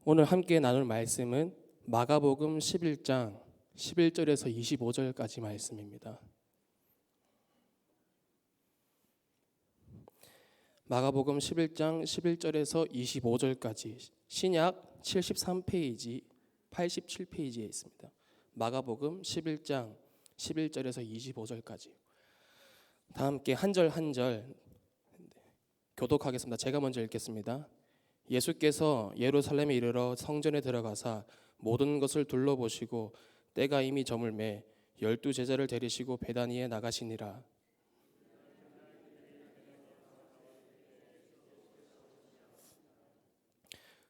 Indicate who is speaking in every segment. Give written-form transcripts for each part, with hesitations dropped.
Speaker 1: 오늘 함께 나눌 말씀은 마가복음 11장 11절에서 25절까지 말씀입니다. 마가복음 11장 11절에서 25절까지 신약 73페이지, 87페이지에 있습니다. 마가복음 11장 11절에서 25절까지. 다 함께 한 절 한 절 교독하겠습니다. 제가 먼저 읽겠습니다. 예수께서 예루살렘에 이르러 성전에 들어가사 모든 것을 둘러보시고 때가 이미 저물매 12 제자를 데리시고 베다니에 나가시니라.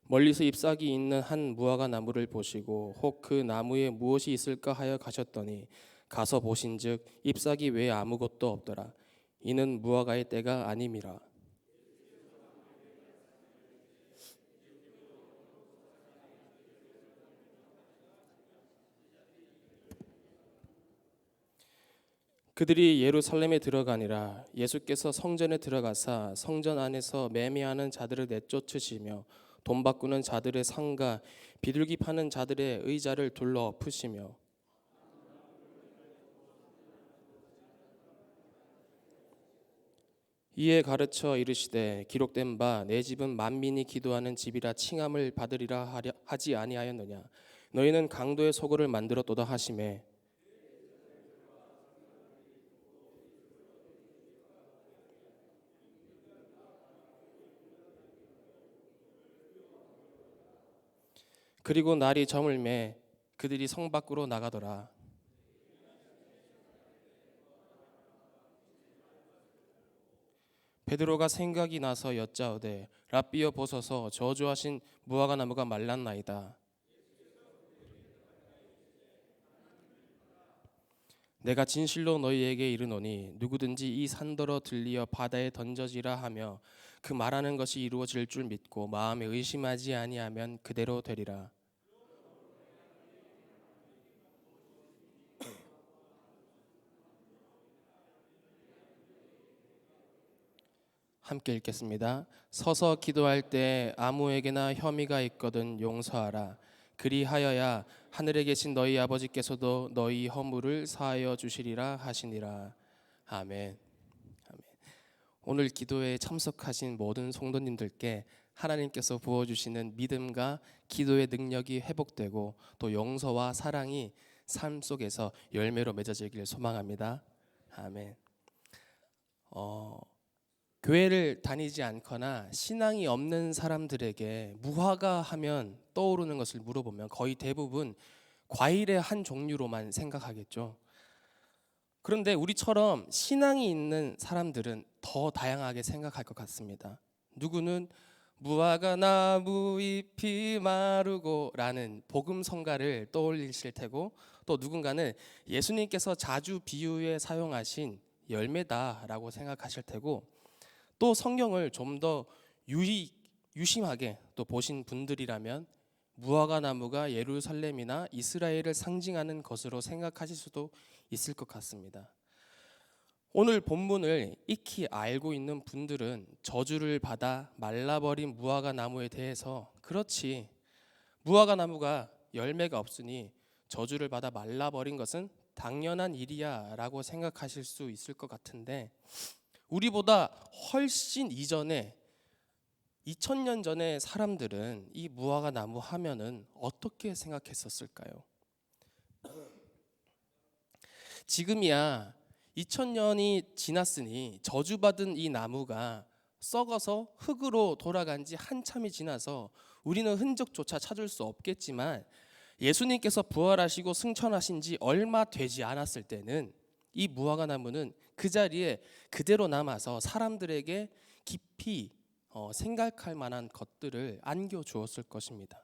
Speaker 1: 멀리서 잎사귀 있는 한 무화과 나무를 보시고 혹 그 나무에 무엇이 있을까 하여 가셨더니 가서 보신즉 잎사귀 외에 아무것도 없더라. 이는 무화과의 때가 아님이라. 그들이 예루살렘에 들어가니라. 예수께서 성전에 들어가사 성전 안에서 매매하는 자들을 내쫓으시며 돈 바꾸는 자들의 상가, 비둘기 파는 자들의 의자를 둘러 엎으시며 이에 가르쳐 이르시되 기록된 바 내 집은 만민이 기도하는 집이라 칭함을 받으리라 하지 아니하였느냐. 너희는 강도의 소굴을 만들었도다 하시매 그리고 날이 저물매 그들이 성 밖으로 나가더라. 베드로가 생각이 나서 여짜오되 랍비여 보소서 저주하신 무화과 나무가 말랐나이다. 내가 진실로 너희에게 이르노니 누구든지 이 산더러 들리어 바다에 던져지라 하며 그 말하는 것이 이루어질 줄 믿고 마음에 의심하지 아니하면 그대로 되리라. 함께 읽겠습니다. 서서 기도할 때 아무에게나 혐의가 있거든 용서하라. 그리하여야 하늘에 계신 너희 아버지께서도 너희 허물을 사하여 주시리라 하시니라. 아멘. 아멘. 오늘 기도에 참석하신 모든 성도님들께 하나님께서 부어주시는 믿음과 기도의 능력이 회복되고 또 용서와 사랑이 삶 속에서 열매로 맺어지길 소망합니다. 아멘. 교회를 다니지 않거나 신앙이 없는 사람들에게 무화과 하면 떠오르는 것을 물어보면 거의 대부분 과일의 한 종류로만 생각하겠죠. 그런데 우리처럼 신앙이 있는 사람들은 더 다양하게 생각할 것 같습니다. 누구는 무화과 나무 잎이 마르고 라는 복음성가를 떠올리실 테고 또 누군가는 예수님께서 자주 비유에 사용하신 열매다라고 생각하실 테고 또 성경을 좀 더 유심하게 또 보신 분들이라면 무화과 나무가 예루살렘이나 이스라엘을 상징하는 것으로 생각하실 수도 있을 것 같습니다. 오늘 본문을 익히 알고 있는 분들은 저주를 받아 말라버린 무화과 나무에 대해서 그렇지 무화과 나무가 열매가 없으니 저주를 받아 말라버린 것은 당연한 일이야 라고 생각하실 수 있을 것 같은데 우리보다 훨씬 이전에 2000년 전에 사람들은 이 무화과 나무 하면은 어떻게 생각했었을까요? 지금이야 2000년이 지났으니 저주받은 이 나무가 썩어서 흙으로 돌아간 지 한참이 지나서 우리는 흔적조차 찾을 수 없겠지만 예수님께서 부활하시고 승천하신 지 얼마 되지 않았을 때는 이 무화과 나무는 그 자리에 그대로 남아서 사람들에게 깊이 생각할 만한 것들을 안겨주었을 것입니다.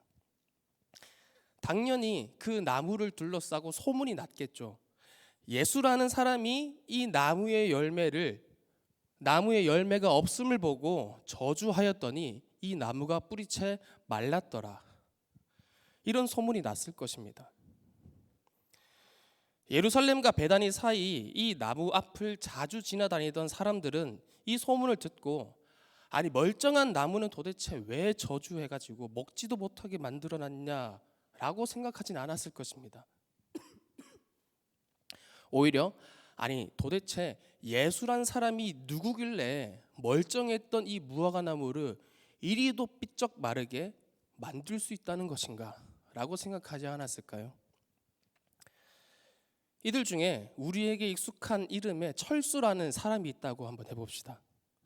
Speaker 1: 당연히 그 나무를 둘러싸고 소문이 났겠죠. 예수라는 사람이 이 나무의 열매가 없음을 보고 저주하였더니 이 나무가 뿌리채 말랐더라. 이런 소문이 났을 것입니다. 예루살렘과 베다니 사이 이 나무 앞을 자주 지나다니던 사람들은 이 소문을 듣고 아니 멀쩡한 나무는 도대체 왜 저주해가지고 먹지도 못하게 만들어놨냐라고 생각하진 않았을 것입니다. 오히려 아니 도대체 예수란 사람이 누구길래 멀쩡했던 이 무화과 나무를 이리도 삐쩍 마르게 만들 수 있다는 것인가 라고 생각하지 않았을까요? 이들 중에 우리에게 익숙한 이름에 철수라는 사람이 있다고 한번 해봅시다.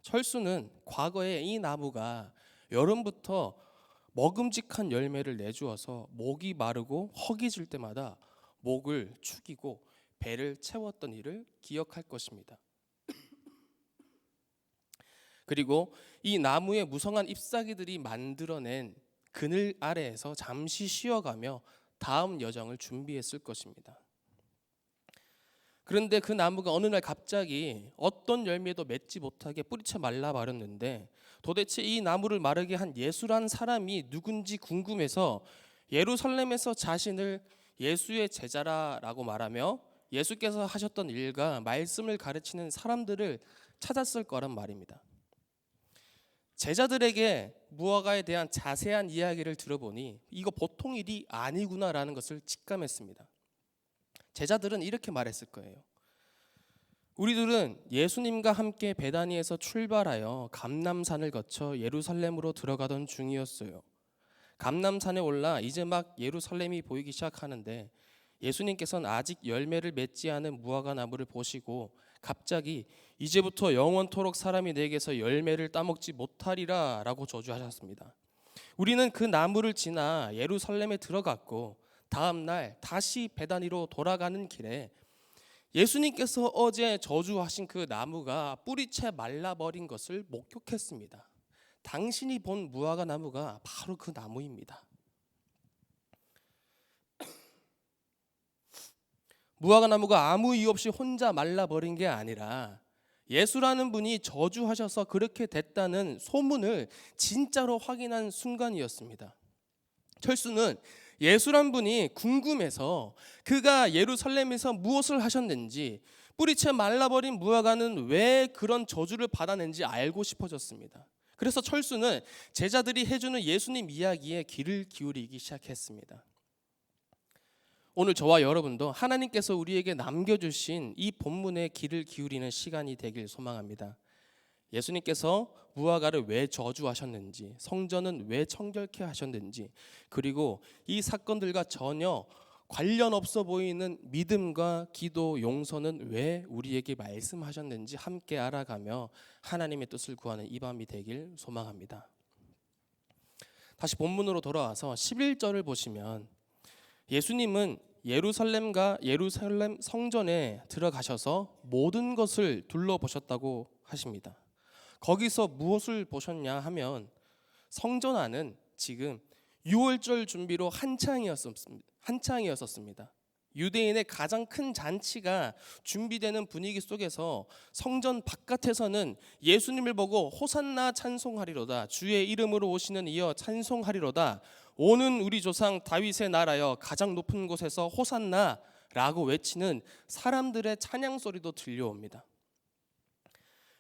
Speaker 1: 철수는 과거에 이 나무가 여름부터 먹음직한 열매를 내주어서 목이 마르고 허기질 때마다 목을 축이고 배를 채웠던 일을 기억할 것입니다. 그리고 이 나무의 무성한 잎사귀들이 만들어낸 그늘 아래에서 잠시 쉬어가며 다음 여정을 준비했을 것입니다. 그런데 그 나무가 어느 날 갑자기 어떤 열매도 맺지 못하게 뿌리채 말라 버렸는데 도대체 이 나무를 마르게 한 예수란 사람이 누군지 궁금해서 예루살렘에서 자신을 예수의 제자라고 말하며 예수께서 하셨던 일과 말씀을 가르치는 사람들을 찾았을 거란 말입니다. 제자들에게 무화과에 대한 자세한 이야기를 들어보니 이거 보통 일이 아니구나라는 것을 직감했습니다. 제자들은 이렇게 말했을 거예요. 우리들은 예수님과 함께 베다니에서 출발하여 감람산을 거쳐 예루살렘으로 들어가던 중이었어요. 감람산에 올라 이제 막 예루살렘이 보이기 시작하는데 예수님께서는 아직 열매를 맺지 않은 무화과 나무를 보시고 갑자기 이제부터 영원토록 사람이 내게서 열매를 따먹지 못하리라 라고 저주하셨습니다. 우리는 그 나무를 지나 예루살렘에 들어갔고 다음 날 다시 베다니로 돌아가는 길에 예수님께서 어제 저주하신 그 나무가 뿌리채 말라버린 것을 목격했습니다. 당신이 본 무화과 나무가 바로 그 나무입니다. 무화과 나무가 아무 이유 없이 혼자 말라버린 게 아니라 예수라는 분이 저주하셔서 그렇게 됐다는 소문을 진짜로 확인한 순간이었습니다. 철수는 예수란 분이 궁금해서 그가 예루살렘에서 무엇을 하셨는지 뿌리채 말라버린 무화과는 왜 그런 저주를 받았는지 알고 싶어졌습니다. 그래서 철수는 제자들이 해주는 예수님 이야기에 귀를 기울이기 시작했습니다. 오늘 저와 여러분도 하나님께서 우리에게 남겨주신 이 본문에 귀를 기울이는 시간이 되길 소망합니다. 예수님께서 무화과를 왜 저주하셨는지, 성전은 왜 청결케 하셨는지, 그리고 이 사건들과 전혀 관련 없어 보이는 믿음과 기도, 용서는 왜 우리에게 말씀하셨는지 함께 알아가며 하나님의 뜻을 구하는 이 밤이 되길 소망합니다. 다시 본문으로 돌아와서 11절을 보시면 예수님은 예루살렘 성전에 들어가셔서 모든 것을 둘러보셨다고 하십니다. 거기서 무엇을 보셨냐 하면 성전 안은 지금 유월절 준비로 한창이었었습니다. 유대인의 가장 큰 잔치가 준비되는 분위기 속에서 성전 바깥에서는 예수님을 보고 호산나 찬송하리로다, 주의 이름으로 오시는 이여 찬송하리로다, 오는 우리 조상 다윗의 나라여 가장 높은 곳에서 호산나 라고 외치는 사람들의 찬양 소리도 들려옵니다.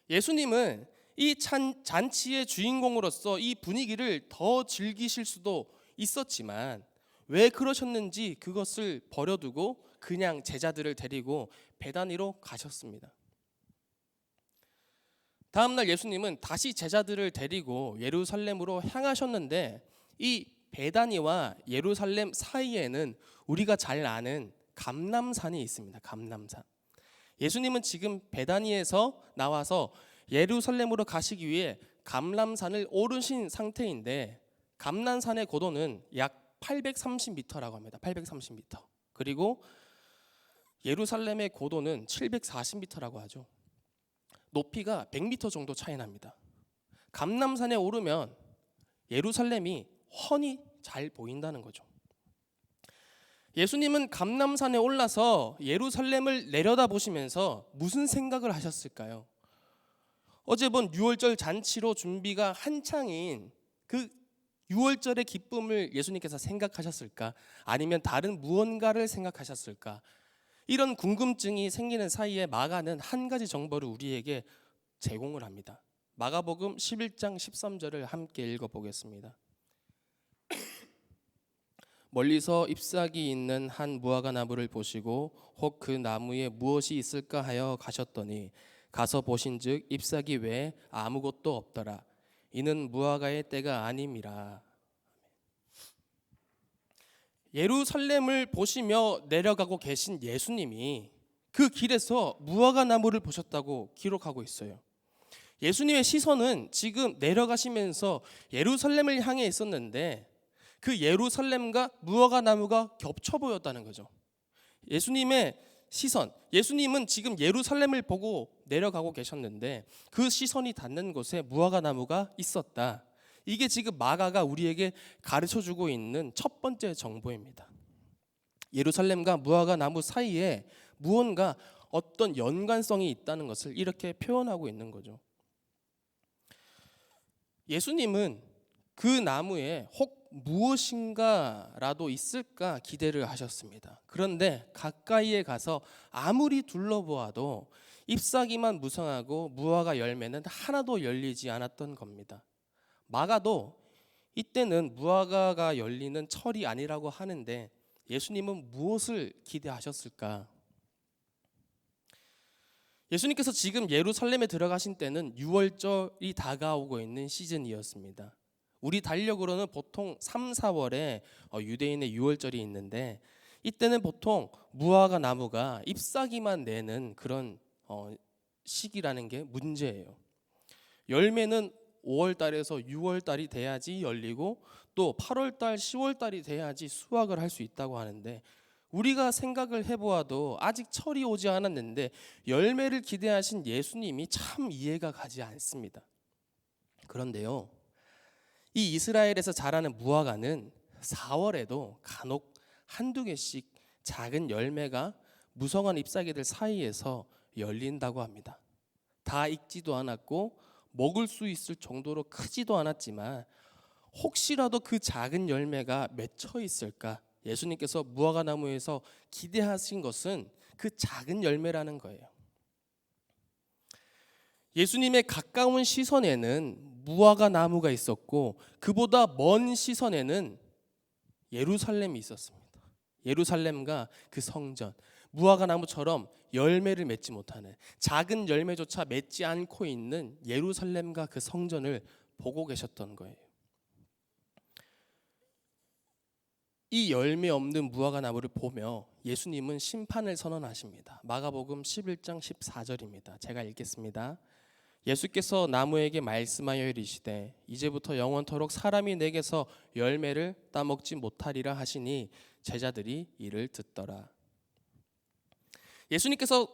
Speaker 1: 예수님은 이 잔치의 주인공으로서 이 분위기를 더 즐기실 수도 있었지만 왜 그러셨는지 그것을 버려두고 그냥 제자들을 데리고 베다니로 가셨습니다. 다음 날 예수님은 다시 제자들을 데리고 예루살렘으로 향하셨는데 이 베다니와 예루살렘 사이에는 우리가 잘 아는 감람산이 있습니다. 감람산. 예수님은 지금 베다니에서 나와서 예루살렘으로 가시기 위해 감람산을 오르신 상태인데 감람산의 고도는 약 830m라고 합니다. 830m. 그리고 예루살렘의 고도는 740m라고 하죠. 높이가 100m 정도 차이 납니다. 감람산에 오르면 예루살렘이 훤히 잘 보인다는 거죠. 예수님은 감람산에 올라서 예루살렘을 내려다보시면서 무슨 생각을 하셨을까요? 어제 본 유월절 잔치로 준비가 한창인 그 유월절의 기쁨을 예수님께서 생각하셨을까? 아니면 다른 무언가를 생각하셨을까? 이런 궁금증이 생기는 사이에 마가는 한 가지 정보를 우리에게 제공을 합니다. 마가복음 11장 13절을 함께 읽어보겠습니다. 멀리서 잎사귀 있는 한 무화과 나무를 보시고 혹 그 나무에 무엇이 있을까 하여 가셨더니 가서 보신즉 잎사귀 외에 아무것도 없더라. 이는 무화과의 때가 아님이라. 예루살렘을 보시며 내려가고 계신 예수님이 그 길에서 무화과 나무를 보셨다고 기록하고 있어요. 예수님의 시선은 지금 내려가시면서 예루살렘을 향해 있었는데 그 예루살렘과 무화과 나무가 겹쳐 보였다는 거죠. 예수님의 시선, 예수님은 지금 예루살렘을 보고 내려가고 계셨는데 그 시선이 닿는 곳에 무화과 나무가 있었다. 이게 지금 마가가 우리에게 가르쳐주고 있는 첫 번째 정보입니다. 예루살렘과 무화과 나무 사이에 무언가 어떤 연관성이 있다는 것을 이렇게 표현하고 있는 거죠. 예수님은 그 나무에 혹 무엇인가라도 있을까 기대를 하셨습니다. 그런데 가까이에 가서 아무리 둘러보아도 잎사귀만 무성하고 무화과 열매는 하나도 열리지 않았던 겁니다. 마가도 이때는 무화과가 열리는 철이 아니라고 하는데 예수님은 무엇을 기대하셨을까? 예수님께서 지금 예루살렘에 들어가신 때는 유월절이 다가오고 있는 시즌이었습니다. 우리 달력으로는 보통 3, 4월에 유대인의 유월절이 있는데 이때는 보통 무화과 나무가 잎사귀만 내는 그런 시기라는 게 문제예요. 열매는 5월 달에서 6월 달이 돼야지 열리고 또 8월 달, 10월 달이 돼야지 수확을 할 수 있다고 하는데 우리가 생각을 해보아도 아직 철이 오지 않았는데 열매를 기대하신 예수님이 참 이해가 가지 않습니다. 그런데요, 이 이스라엘에서 자라는 무화과는 4월에도 간혹 한두 개씩 작은 열매가 무성한 잎사귀들 사이에서 열린다고 합니다. 다 익지도 않았고 먹을 수 있을 정도로 크지도 않았지만 혹시라도 그 작은 열매가 맺혀 있을까? 예수님께서 무화과 나무에서 기대하신 것은 그 작은 열매라는 거예요. 예수님의 가까운 시선에는 무화과 나무가 있었고 그보다 먼 시선에는 예루살렘이 있었습니다. 예루살렘과 그 성전, 무화과 나무처럼 열매를 맺지 못하는 작은 열매조차 맺지 않고 있는 예루살렘과 그 성전을 보고 계셨던 거예요. 이 열매 없는 무화과 나무를 보며 예수님은 심판을 선언하십니다. 마가복음 11장 14절입니다. 제가 읽겠습니다. 예수께서 나무에게 말씀하여 이르시되 이제부터 영원토록 사람이 내게서 열매를 따먹지 못하리라 하시니 제자들이 이를 듣더라. 예수님께서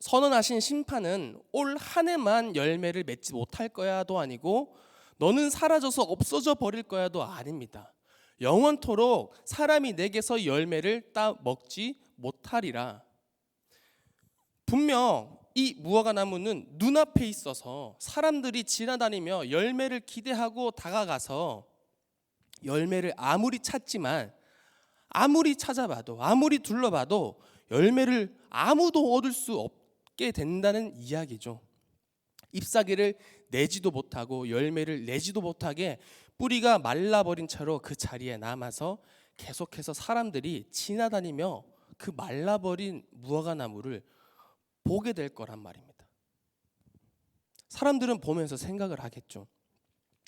Speaker 1: 선언하신 심판은 올 한 해만 열매를 맺지 못할 거야도 아니고 너는 사라져서 없어져 버릴 거야도 아닙니다. 영원토록 사람이 내게서 열매를 따먹지 못하리라. 분명 이 무화과 나무는 눈앞에 있어서 사람들이 지나다니며 열매를 기대하고 다가가서 열매를 아무리 찾지만 아무리 찾아봐도 아무리 둘러봐도 열매를 아무도 얻을 수 없게 된다는 이야기죠. 잎사귀를 내지도 못하고 열매를 내지도 못하게 뿌리가 말라버린 채로 그 자리에 남아서 계속해서 사람들이 지나다니며 그 말라버린 무화과 나무를 보게 될 거란 말입니다. 사람들은 보면서 생각을 하겠죠.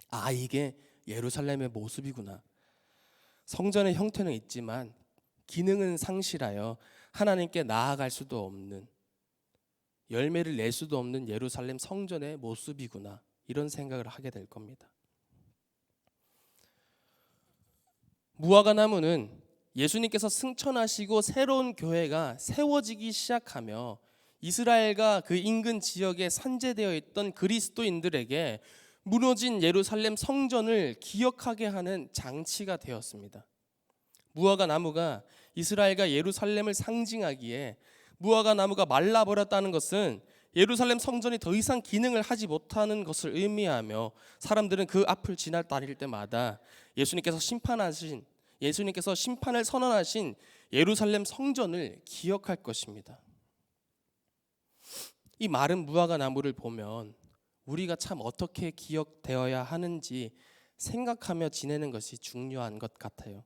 Speaker 1: 아, 이게 예루살렘의 모습이구나. 성전의 형태는 있지만 기능은 상실하여 하나님께 나아갈 수도 없는, 열매를 낼 수도 없는 예루살렘 성전의 모습이구나. 이런 생각을 하게 될 겁니다. 무화과 나무는 예수님께서 승천하시고 새로운 교회가 세워지기 시작하며 이스라엘과 그 인근 지역에 산재되어 있던 그리스도인들에게 무너진 예루살렘 성전을 기억하게 하는 장치가 되었습니다. 무화과 나무가 이스라엘과 예루살렘을 상징하기에 무화과 나무가 말라버렸다는 것은 예루살렘 성전이 더 이상 기능을 하지 못하는 것을 의미하며 사람들은 그 앞을 지나다닐 때마다 예수님께서 심판을 선언하신 예루살렘 성전을 기억할 것입니다. 이 마른 무화과 나무를 보면 우리가 참 어떻게 기억되어야 하는지 생각하며 지내는 것이 중요한 것 같아요.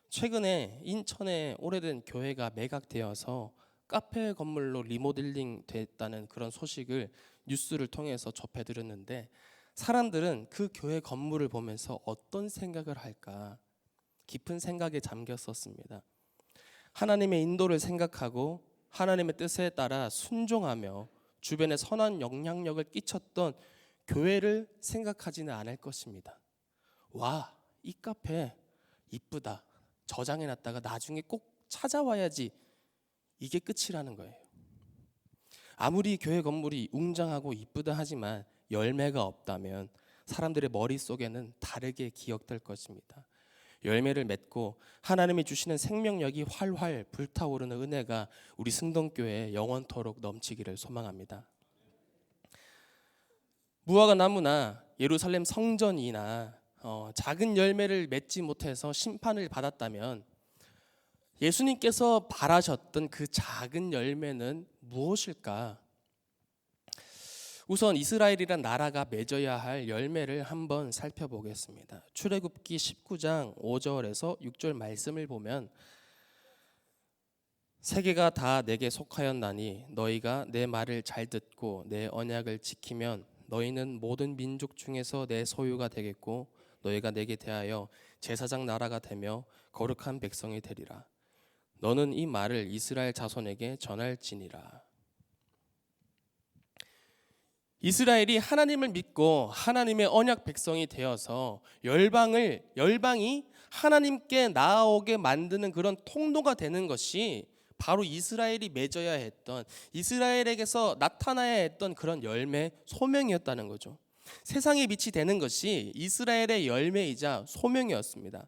Speaker 1: 최근에 인천의 오래된 교회가 매각되어서 카페 건물로 리모델링 됐다는 그런 소식을 뉴스를 통해서 접해 들었는데, 사람들은 그 교회 건물을 보면서 어떤 생각을 할까 깊은 생각에 잠겼었습니다. 하나님의 인도를 생각하고 하나님의 뜻에 따라 순종하며 주변에 선한 영향력을 끼쳤던 교회를 생각하지는 않을 것입니다. 와, 이 카페 이쁘다, 저장해놨다가 나중에 꼭 찾아와야지, 이게 끝이라는 거예요. 아무리 교회 건물이 웅장하고 이쁘다 하지만 열매가 없다면 사람들의 머릿속에는 다르게 기억될 것입니다. 열매를 맺고 하나님이 주시는 생명력이 활활 불타오르는 은혜가 우리 승동교회에 영원토록 넘치기를 소망합니다. 무화과 나무나 예루살렘 성전이나 작은 열매를 맺지 못해서 심판을 받았다면 예수님께서 바라셨던 그 작은 열매는 무엇일까? 우선 이스라엘이란 나라가 맺어야 할 열매를 한번 살펴보겠습니다. 출애굽기 19장 5절에서 6절 말씀을 보면, 세계가 다 내게 속하였나니 너희가 내 말을 잘 듣고 내 언약을 지키면 너희는 모든 민족 중에서 내 소유가 되겠고 너희가 내게 대하여 제사장 나라가 되며 거룩한 백성이 되리라. 너는 이 말을 이스라엘 자손에게 전할지니라. 이스라엘이 하나님을 믿고 하나님의 언약 백성이 되어서 열방이 하나님께 나아오게 만드는 그런 통로가 되는 것이 바로 이스라엘이 맺어야 했던, 이스라엘에게서 나타나야 했던 그런 열매, 소명이었다는 거죠. 세상에 빛이 되는 것이 이스라엘의 열매이자 소명이었습니다.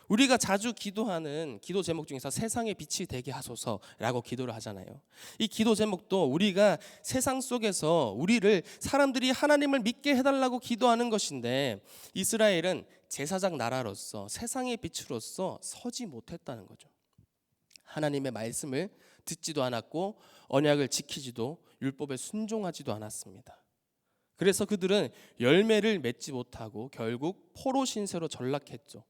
Speaker 1: 우리가 자주 기도하는 기도 제목 중에서 세상에 빛이 되게 하소서라고 기도를 하잖아요. 이 기도 제목도 우리가 세상 속에서 우리를, 사람들이 하나님을 믿게 해달라고 기도하는 것인데, 이스라엘은 제사장 나라로서 세상의 빛으로서 서지 못했다는 거죠. 하나님의 말씀을 듣지도 않았고 언약을 지키지도, 율법에 순종하지도 않았습니다. 그래서 그들은 열매를 맺지 못하고 결국 포로 신세로 전락했죠.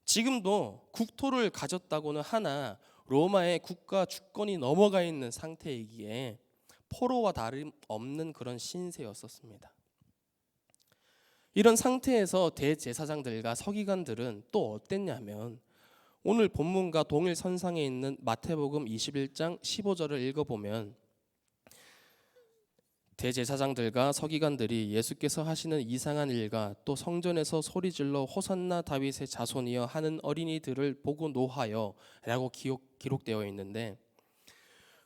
Speaker 1: 지금도 국토를 가졌다고는 하나 로마의 국가 주권이 넘어가 있는 상태이기에 포로와 다름없는 그런 신세였었습니다. 이런 상태에서 대제사장들과 서기관들은 또 어땠냐면, 오늘 본문과 동일선상에 있는 마태복음 21장 15절을 읽어보면, 대제사장들과 서기관들이 예수께서 하시는 이상한 일과 또 성전에서 소리질러 호산나 다윗의 자손이여 하는 어린이들을 보고 노하여 라고 기록되어 있는데,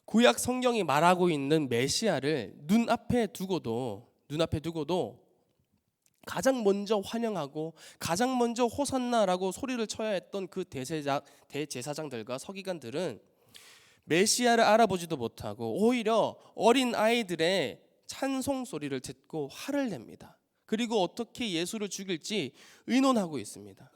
Speaker 1: 구약 성경이 말하고 있는 메시아를 눈앞에 두고도 가장 먼저 환영하고 가장 먼저 호산나라고 소리를 쳐야 했던 그 대제사장들과 서기관들은 메시아를 알아보지도 못하고 오히려 어린 아이들의 찬송 소리를 듣고 화를 냅니다. 그리고 어떻게 예수를 죽일지 의논하고 있습니다.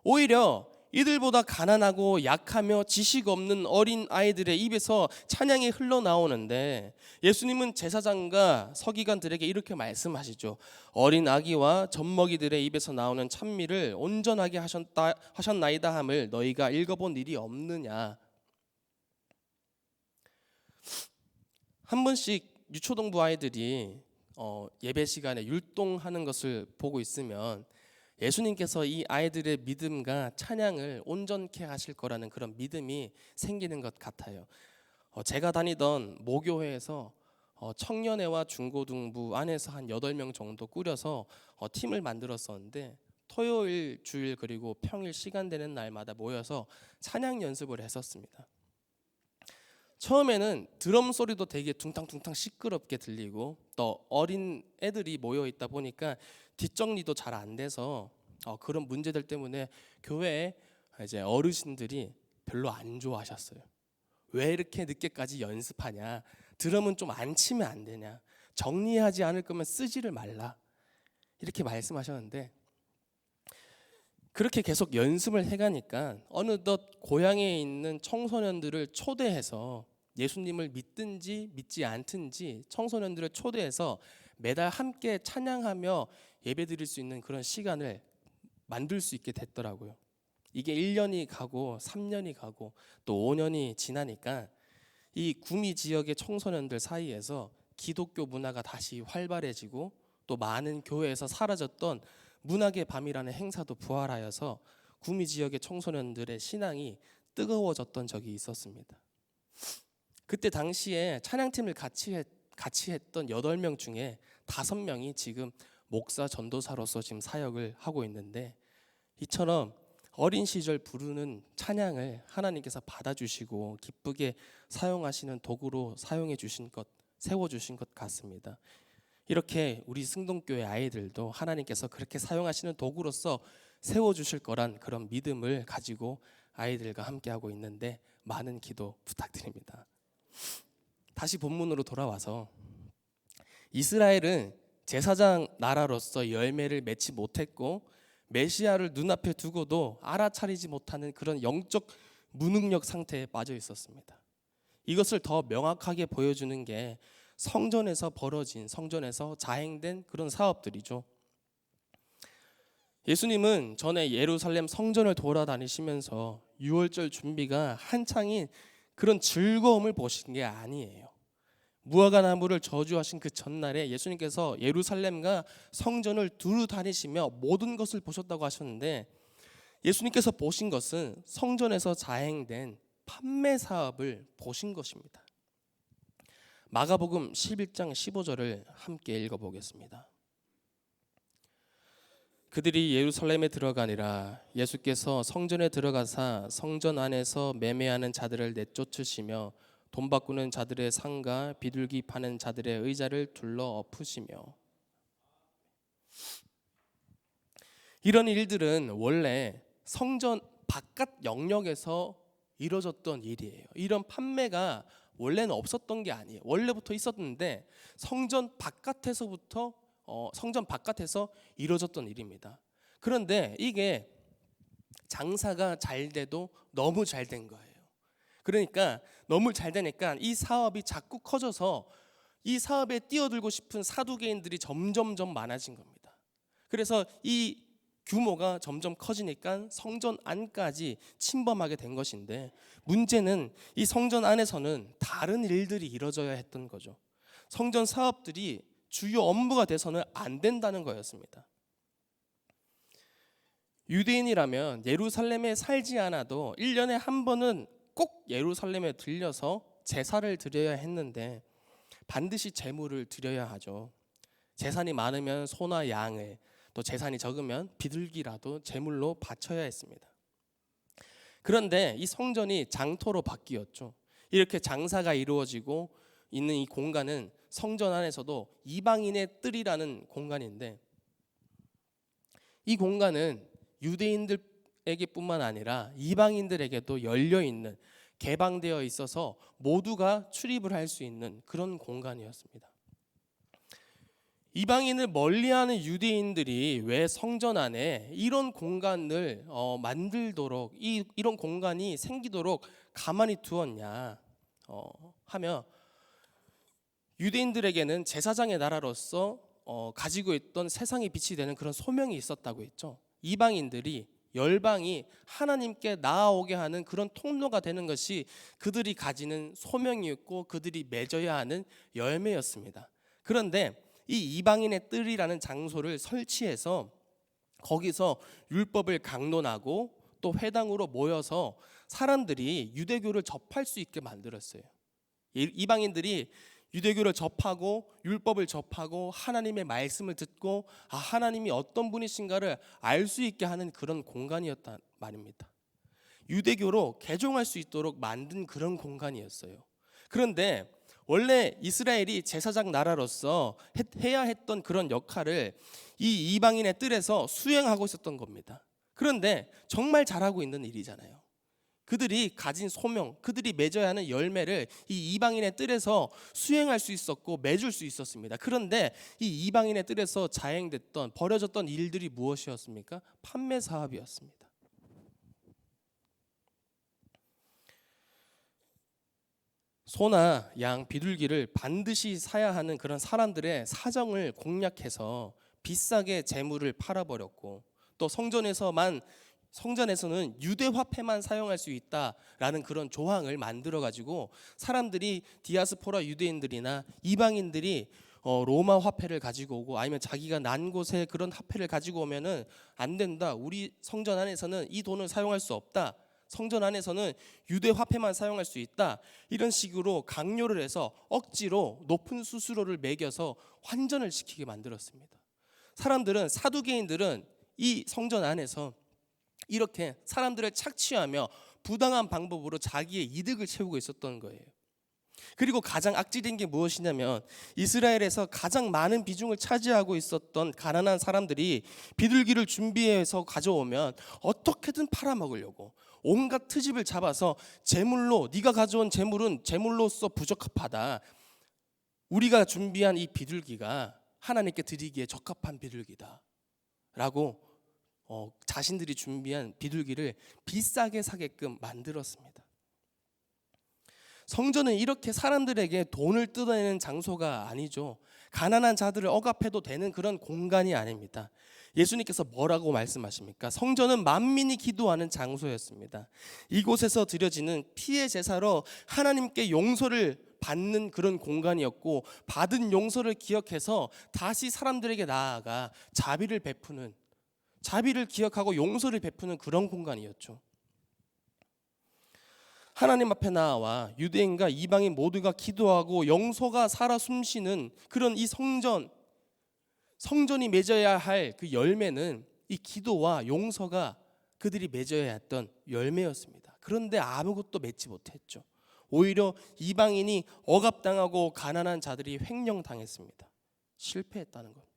Speaker 1: 오히려 이들보다 가난하고 약하며 지식 없는 어린 아이들의 입에서 찬양이 흘러나오는데, 예수님은 제사장과 서기관들에게 이렇게 말씀하시죠. 어린 아기와 젖먹이들의 입에서 나오는 찬미를 온전하게 하셨나이다 함을 너희가 읽어본 일이 없느냐. 한 번씩 유초동부 아이들이 예배 시간에 율동하는 것을 보고 있으면 예수님께서 이 아이들의 믿음과 찬양을 온전케 하실 거라는 그런 믿음이 생기는 것 같아요. 제가 다니던 모교회에서 청년회와 중고등부 안에서 한 8명 정도 꾸려서 팀을 만들었었는데, 토요일, 주일 그리고 평일 시간 되는 날마다 모여서 찬양 연습을 했었습니다. 처음에는 드럼 소리도 되게 둥탕둥탕 시끄럽게 들리고, 또 어린 애들이 모여 있다 보니까 뒷정리도 잘 안 돼서 그런 문제들 때문에 교회에 이제 어르신들이 별로 안 좋아하셨어요. 왜 이렇게 늦게까지 연습하냐, 드럼은 좀 안 치면 안 되냐, 정리하지 않을 거면 쓰지를 말라, 이렇게 말씀하셨는데, 그렇게 계속 연습을 해가니까 어느덧 고향에 있는 청소년들을 초대해서 예수님을 믿든지 믿지 않든지 청소년들을 초대해서 매달 함께 찬양하며 예배드릴 수 있는 그런 시간을 만들 수 있게 됐더라고요. 이게 1년이 가고 3년이 가고 또 5년이 지나니까 이 구미 지역의 청소년들 사이에서 기독교 문화가 다시 활발해지고 또 많은 교회에서 사라졌던 문학의 밤이라는 행사도 부활하여서 구미 지역의 청소년들의 신앙이 뜨거워졌던 적이 있었습니다. 그때 당시에 찬양팀을 같이 했던 8명 중에 5명이 지금 목사 전도사로서 지금 사역을 하고 있는데, 이처럼 어린 시절 부르는 찬양을 하나님께서 받아주시고 기쁘게 사용하시는 도구로 사용해 주신 것, 세워주신 것 같습니다. 이렇게 우리 승동교회 아이들도 하나님께서 그렇게 사용하시는 도구로서 세워주실 거란 그런 믿음을 가지고 아이들과 함께하고 있는데 많은 기도 부탁드립니다. 다시 본문으로 돌아와서 이스라엘은 제사장 나라로서 열매를 맺지 못했고 메시아를 눈앞에 두고도 알아차리지 못하는 그런 영적 무능력 상태에 빠져 있었습니다. 이것을 더 명확하게 보여주는 게 성전에서 벌어진, 성전에서 자행된 그런 사업들이죠. 예수님은 전에 예루살렘 성전을 돌아다니시면서 유월절 준비가 한창인 그런 즐거움을 보신 게 아니에요. 무화과 나무를 저주하신 그 전날에 예수님께서 예루살렘과 성전을 두루 다니시며 모든 것을 보셨다고 하셨는데, 예수님께서 보신 것은 성전에서 자행된 판매 사업을 보신 것입니다. 마가복음 11장 15절을 함께 읽어보겠습니다. 그들이 예루살렘에 들어가니라. 예수께서 성전에 들어가사 성전 안에서 매매하는 자들을 내쫓으시며 돈 바꾸는 자들의 상가, 비둘기 파는 자들의 의자를 둘러 엎으시며. 이런 일들은 원래 성전 바깥 영역에서 이루어졌던 일이에요. 이런 판매가 원래는 없었던 게 아니에요. 원래부터 있었는데 성전 바깥에서 이루어졌던 일입니다. 그런데 이게 장사가 잘 돼도 너무 잘 된 거예요. 그러니까 너무 잘 되니까 이 사업이 자꾸 커져서 이 사업에 뛰어들고 싶은 사두개인들이 점점점 많아진 겁니다. 그래서 이 규모가 점점 커지니까 성전 안까지 침범하게 된 것인데, 문제는 이 성전 안에서는 다른 일들이 이루어져야 했던 거죠. 성전 사업들이 주요 업무가 돼서는 안 된다는 거였습니다. 유대인이라면 예루살렘에 살지 않아도 1년에 한 번은 꼭 예루살렘에 들려서 제사를 드려야 했는데 반드시 제물을 드려야 하죠. 재산이 많으면 소나 양을, 또 재산이 적으면 비둘기라도 제물로 바쳐야 했습니다. 그런데 이 성전이 장터로 바뀌었죠. 이렇게 장사가 이루어지고 있는 이 공간은 성전 안에서도 이방인의 뜰이라는 공간인데, 이 공간은 유대인들에게뿐만 아니라 이방인들에게도 열려있는, 개방되어 있어서 모두가 출입을 할 수 있는 그런 공간이었습니다. 이방인을 멀리하는 유대인들이 왜 성전 안에 이런 공간을 만들도록, 이런 공간이 생기도록 가만히 두었냐 하며, 유대인들에게는 제사장의 나라로서 가지고 있던 세상의 빛이 되는 그런 소명이 있었다고 했죠. 이방인들이, 열방이 하나님께 나아오게 하는 그런 통로가 되는 것이 그들이 가지는 소명이었고 그들이 맺어야 하는 열매였습니다. 그런데 이 이방인의 뜰이라는 장소를 설치해서 거기서 율법을 강론하고 또 회당으로 모여서 사람들이 유대교를 접할 수 있게 만들었어요. 이방인들이 유대교를 접하고 율법을 접하고 하나님의 말씀을 듣고 하나님이 어떤 분이신가를 알 수 있게 하는 그런 공간이었단 말입니다. 유대교로 개종할 수 있도록 만든 그런 공간이었어요. 그런데 원래 이스라엘이 제사장 나라로서 해야 했던 그런 역할을 이 이방인의 뜰에서 수행하고 있었던 겁니다. 그런데 정말 잘하고 있는 일이잖아요. 그들이 가진 소명, 그들이 맺어야 하는 열매를 이 이방인의 뜰에서 수행할 수 있었고 맺을 수 있었습니다. 그런데 이 이방인의 뜰에서 자행됐던, 벌어졌던 일들이 무엇이었습니까? 판매 사업이었습니다. 소나 양, 비둘기를 반드시 사야 하는 그런 사람들의 사정을 공략해서 비싸게 재물을 팔아버렸고, 또 성전에서는 유대 화폐만 사용할 수 있다라는 그런 조항을 만들어 가지고 사람들이 디아스포라 유대인들이나 이방인들이 로마 화폐를 가지고 오고, 아니면 자기가 난 곳에 그런 화폐를 가지고 오면은 안 된다, 우리 성전 안에서는 이 돈을 사용할 수 없다, 성전 안에서는 유대 화폐만 사용할 수 있다, 이런 식으로 강요를 해서 억지로 높은 수수료를 매겨서 환전을 시키게 만들었습니다. 사두개인들은 이 성전 안에서 이렇게 사람들을 착취하며 부당한 방법으로 자기의 이득을 채우고 있었던 거예요. 그리고 가장 악질인 게 무엇이냐면, 이스라엘에서 가장 많은 비중을 차지하고 있었던 가난한 사람들이 비둘기를 준비해서 가져오면 어떻게든 팔아먹으려고 온갖 트집을 잡아서, 네가 가져온 재물은 재물로서 부적합하다, 우리가 준비한 이 비둘기가 하나님께 드리기에 적합한 비둘기다 라고 자신들이 준비한 비둘기를 비싸게 사게끔 만들었습니다. 성전은 이렇게 사람들에게 돈을 뜯어내는 장소가 아니죠. 가난한 자들을 억압해도 되는 그런 공간이 아닙니다. 예수님께서 뭐라고 말씀하십니까? 성전은 만민이 기도하는 장소였습니다. 이곳에서 드려지는 피의 제사로 하나님께 용서를 받는 그런 공간이었고, 받은 용서를 기억해서 다시 사람들에게 나아가 자비를 기억하고 용서를 베푸는 그런 공간이었죠. 하나님 앞에 나와 유대인과 이방인 모두가 기도하고 영소가 살아 숨쉬는 그런 이 성전이 맺어야 할 그 열매는 이 기도와 용서가 그들이 맺어야 했던 열매였습니다. 그런데 아무것도 맺지 못했죠. 오히려 이방인이 억압당하고 가난한 자들이 횡령당했습니다. 실패했다는 겁니다.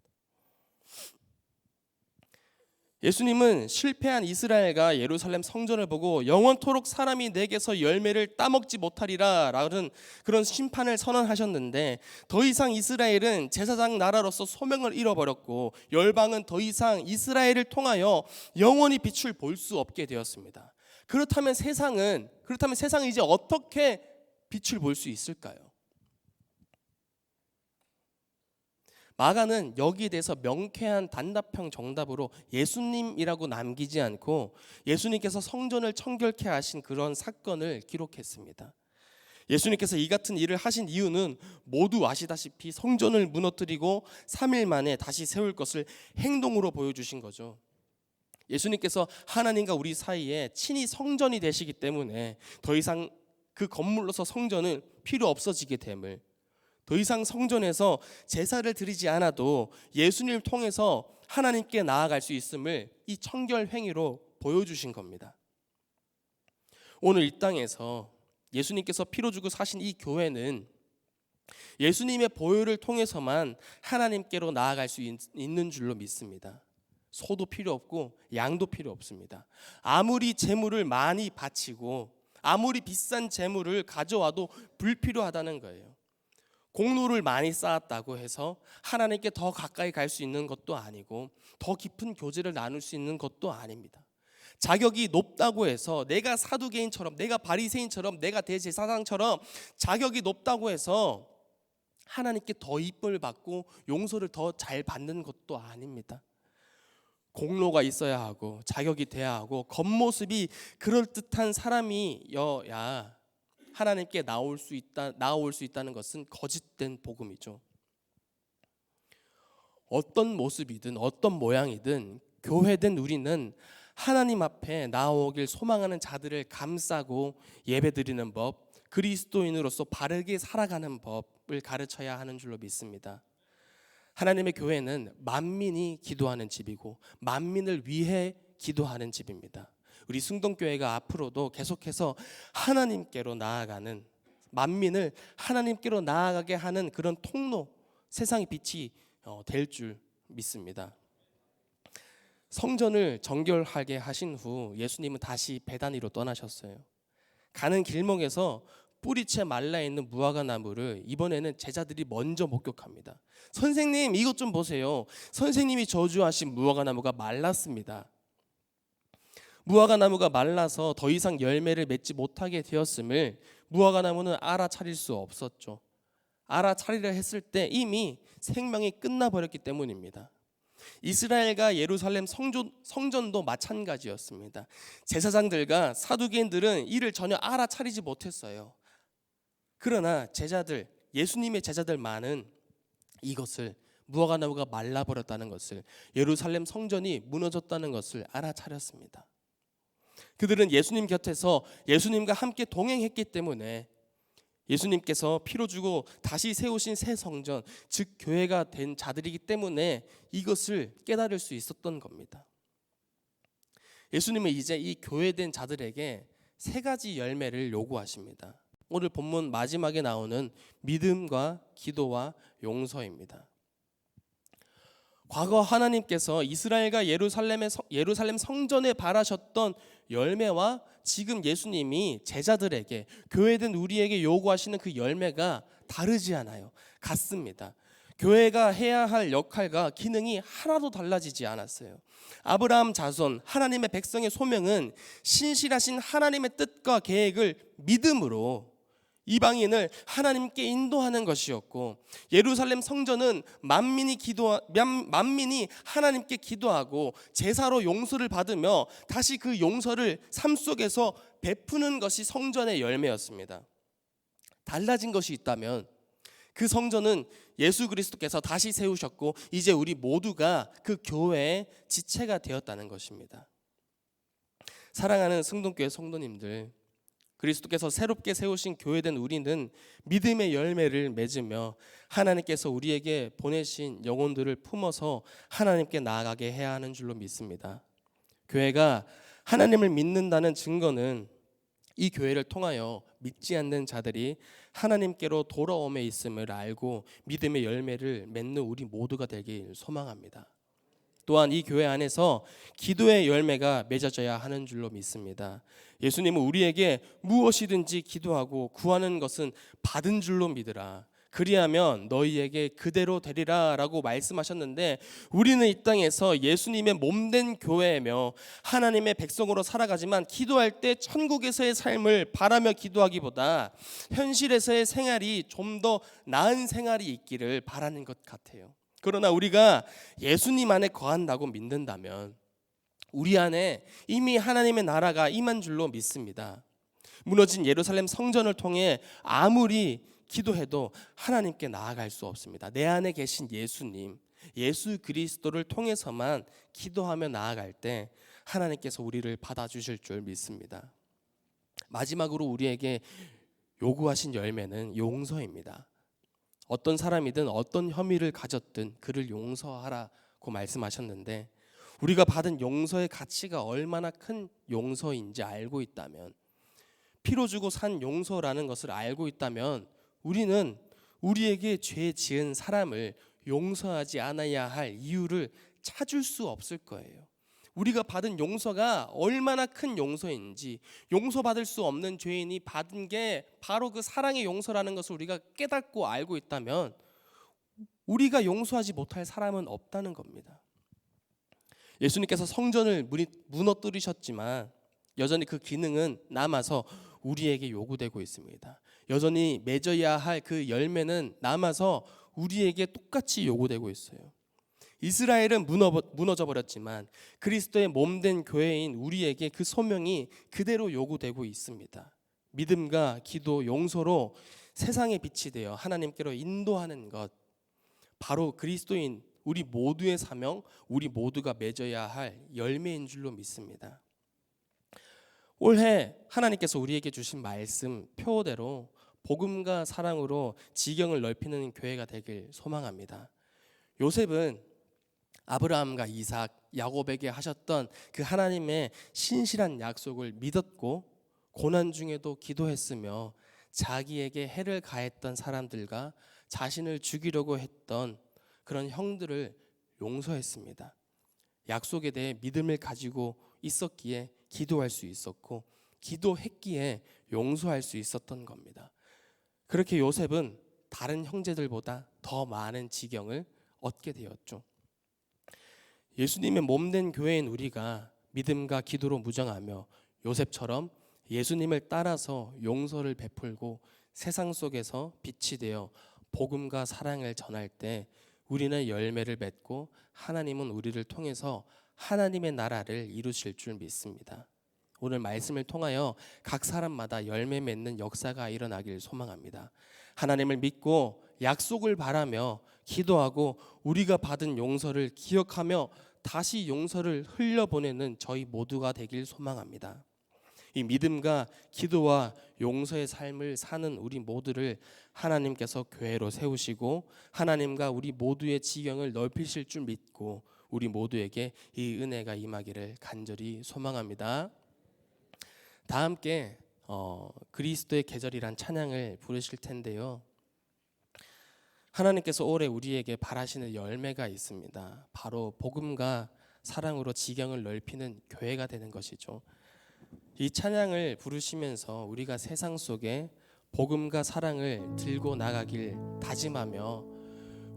Speaker 1: 예수님은 실패한 이스라엘과 예루살렘 성전을 보고 영원토록 사람이 내게서 열매를 따먹지 못하리라 라는 그런 심판을 선언하셨는데, 더 이상 이스라엘은 제사장 나라로서 소명을 잃어버렸고, 열방은 더 이상 이스라엘을 통하여 영원히 빛을 볼 수 없게 되었습니다. 그렇다면 세상은 이제 어떻게 빛을 볼 수 있을까요? 마가는 여기에 대해서 명쾌한 단답형 정답으로 예수님이라고 남기지 않고 예수님께서 성전을 청결케 하신 그런 사건을 기록했습니다. 예수님께서 이 같은 일을 하신 이유는 모두 아시다시피 성전을 무너뜨리고 3일 만에 다시 세울 것을 행동으로 보여주신 거죠. 예수님께서 하나님과 우리 사이에 친히 성전이 되시기 때문에 더 이상 그 건물로서 성전은 필요 없어지게 됨을, 더 이상 성전에서 제사를 드리지 않아도 예수님을 통해서 하나님께 나아갈 수 있음을 이 청결 행위로 보여주신 겁니다. 오늘 이 땅에서 예수님께서 피로 주고 사신 이 교회는 예수님의 보혈을 통해서만 하나님께로 나아갈 수 있는 줄로 믿습니다. 소도 필요 없고 양도 필요 없습니다. 아무리 재물을 많이 바치고 아무리 비싼 재물을 가져와도 불필요하다는 거예요. 공로를 많이 쌓았다고 해서 하나님께 더 가까이 갈 수 있는 것도 아니고, 더 깊은 교제를 나눌 수 있는 것도 아닙니다. 자격이 높다고 해서 내가 사두개인처럼, 내가 바리새인처럼, 내가 대제사장처럼 자격이 높다고 해서 하나님께 더 이쁨을 받고 용서를 더 잘 받는 것도 아닙니다. 공로가 있어야 하고 자격이 돼야 하고 겉모습이 그럴듯한 사람이어야 하나님께 나올 수 있다는 것은 거짓된 복음이죠. 어떤 모습이든 어떤 모양이든 교회된 우리는 하나님 앞에 나오길 소망하는 자들을 감싸고 예배드리는 법, 그리스도인으로서 바르게 살아가는 법을 가르쳐야 하는 줄로 믿습니다. 하나님의 교회는 만민이 기도하는 집이고 만민을 위해 기도하는 집입니다. 우리 승동교회가 앞으로도 계속해서 하나님께로 나아가는, 만민을 하나님께로 나아가게 하는 그런 통로, 세상의 빛이 될 줄 믿습니다. 성전을 정결하게 하신 후 예수님은 다시 베다니로 떠나셨어요. 가는 길목에서 뿌리채 말라있는 무화과 나무를 이번에는 제자들이 먼저 목격합니다. 선생님, 이것 좀 보세요. 선생님이 저주하신 무화과 나무가 말랐습니다. 무화과 나무가 말라서 더 이상 열매를 맺지 못하게 되었음을 무화과 나무는 알아차릴 수 없었죠. 알아차리려 했을 때 이미 생명이 끝나버렸기 때문입니다. 이스라엘과 예루살렘 성전도 마찬가지였습니다. 제사장들과 사두개인들은 이를 전혀 알아차리지 못했어요. 그러나 제자들, 예수님의 제자들만은 이것을, 무화과 나무가 말라버렸다는 것을, 예루살렘 성전이 무너졌다는 것을 알아차렸습니다. 그들은 예수님 곁에서 예수님과 함께 동행했기 때문에 예수님께서 피로 주고 다시 세우신 새 성전, 즉 교회가 된 자들이기 때문에 이것을 깨달을 수 있었던 겁니다. 예수님은 이제 이 교회된 자들에게 세 가지 열매를 요구하십니다. 오늘 본문 마지막에 나오는 믿음과 기도와 용서입니다. 과거 하나님께서 이스라엘과 예루살렘 성전에 바라셨던 열매와 지금 예수님이 제자들에게, 교회된 우리에게 요구하시는 그 열매가 다르지 않아요. 같습니다. 교회가 해야 할 역할과 기능이 하나도 달라지지 않았어요. 아브라함 자손, 하나님의 백성의 소명은 신실하신 하나님의 뜻과 계획을 믿음으로 이방인을 하나님께 인도하는 것이었고, 예루살렘 성전은 만민이 하나님께 기도하고 제사로 용서를 받으며 다시 그 용서를 삶 속에서 베푸는 것이 성전의 열매였습니다. 달라진 것이 있다면 그 성전은 예수 그리스도께서 다시 세우셨고 이제 우리 모두가 그 교회의 지체가 되었다는 것입니다. 사랑하는 승동교회 성도님들, 그리스도께서 새롭게 세우신 교회된 우리는 믿음의 열매를 맺으며 하나님께서 우리에게 보내신 영혼들을 품어서 하나님께 나아가게 해야 하는 줄로 믿습니다. 교회가 하나님을 믿는다는 증거는 이 교회를 통하여 믿지 않는 자들이 하나님께로 돌아옴에 있음을 알고 믿음의 열매를 맺는 우리 모두가 되길 소망합니다. 또한 이 교회 안에서 기도의 열매가 맺어져야 하는 줄로 믿습니다. 예수님은 우리에게 무엇이든지 기도하고 구하는 것은 받은 줄로 믿으라. 그리하면 너희에게 그대로 되리라 라고 말씀하셨는데, 우리는 이 땅에서 예수님의 몸된 교회이며 하나님의 백성으로 살아가지만 기도할 때 천국에서의 삶을 바라며 기도하기보다 현실에서의 생활이 좀 더 나은 생활이 있기를 바라는 것 같아요. 그러나 우리가 예수님 안에 거한다고 믿는다면 우리 안에 이미 하나님의 나라가 임한 줄로 믿습니다. 무너진 예루살렘 성전을 통해 아무리 기도해도 하나님께 나아갈 수 없습니다. 내 안에 계신 예수님, 예수 그리스도를 통해서만 기도하며 나아갈 때 하나님께서 우리를 받아주실 줄 믿습니다. 마지막으로 우리에게 요구하신 열매는 용서입니다. 어떤 사람이든 어떤 혐의를 가졌든 그를 용서하라고 말씀하셨는데, 우리가 받은 용서의 가치가 얼마나 큰 용서인지 알고 있다면, 피로 주고 산 용서라는 것을 알고 있다면 우리는 우리에게 죄 지은 사람을 용서하지 않아야 할 이유를 찾을 수 없을 거예요. 우리가 받은 용서가 얼마나 큰 용서인지, 용서받을 수 없는 죄인이 받은 게 바로 그 사랑의 용서라는 것을 우리가 깨닫고 알고 있다면 우리가 용서하지 못할 사람은 없다는 겁니다. 예수님께서 성전을 무너뜨리셨지만 여전히 그 기능은 남아서 우리에게 요구되고 있습니다. 여전히 맺어야 할 그 열매는 남아서 우리에게 똑같이 요구되고 있어요. 이스라엘은 무너져 버렸지만 그리스도의 몸된 교회인 우리에게 그 소명이 그대로 요구되고 있습니다. 믿음과 기도, 용서로 세상의 빛이 되어 하나님께로 인도하는 것, 바로 그리스도인 우리 모두의 사명, 우리 모두가 맺어야 할 열매인 줄로 믿습니다. 올해 하나님께서 우리에게 주신 말씀 표대로 복음과 사랑으로 지경을 넓히는 교회가 되길 소망합니다. 요셉은 아브라함과 이삭, 야곱에게 하셨던 그 하나님의 신실한 약속을 믿었고 고난 중에도 기도했으며 자기에게 해를 가했던 사람들과 자신을 죽이려고 했던 그런 형들을 용서했습니다. 약속에 대해 믿음을 가지고 있었기에 기도할 수 있었고 기도했기에 용서할 수 있었던 겁니다. 그렇게 요셉은 다른 형제들보다 더 많은 지경을 얻게 되었죠. 예수님의 몸된 교회인 우리가 믿음과 기도로 무장하며 요셉처럼 예수님을 따라서 용서를 베풀고 세상 속에서 빛이 되어 복음과 사랑을 전할 때 우리는 열매를 맺고 하나님은 우리를 통해서 하나님의 나라를 이루실 줄 믿습니다. 오늘 말씀을 통하여 각 사람마다 열매 맺는 역사가 일어나길 소망합니다. 하나님을 믿고 약속을 바라며 기도하고 우리가 받은 용서를 기억하며 다시 용서를 흘려보내는 저희 모두가 되길 소망합니다. 이 믿음과 기도와 용서의 삶을 사는 우리 모두를 하나님께서 교회로 세우시고 하나님과 우리 모두의 지경을 넓히실 줄 믿고 우리 모두에게 이 은혜가 임하기를 간절히 소망합니다. 다 함께 그리스도의 계절이란 찬양을 부르실 텐데요. 하나님께서 올해 우리에게 바라시는 열매가 있습니다. 바로 복음과 사랑으로 지경을 넓히는 교회가 되는 것이죠. 이 찬양을 부르시면서 우리가 세상 속에 복음과 사랑을 들고 나가길 다짐하며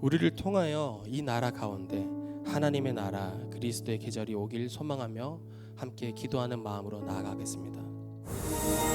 Speaker 1: 우리를 통하여 이 나라 가운데 하나님의 나라 그리스도의 계절이 오길 소망하며 함께 기도하는 마음으로 나아가겠습니다.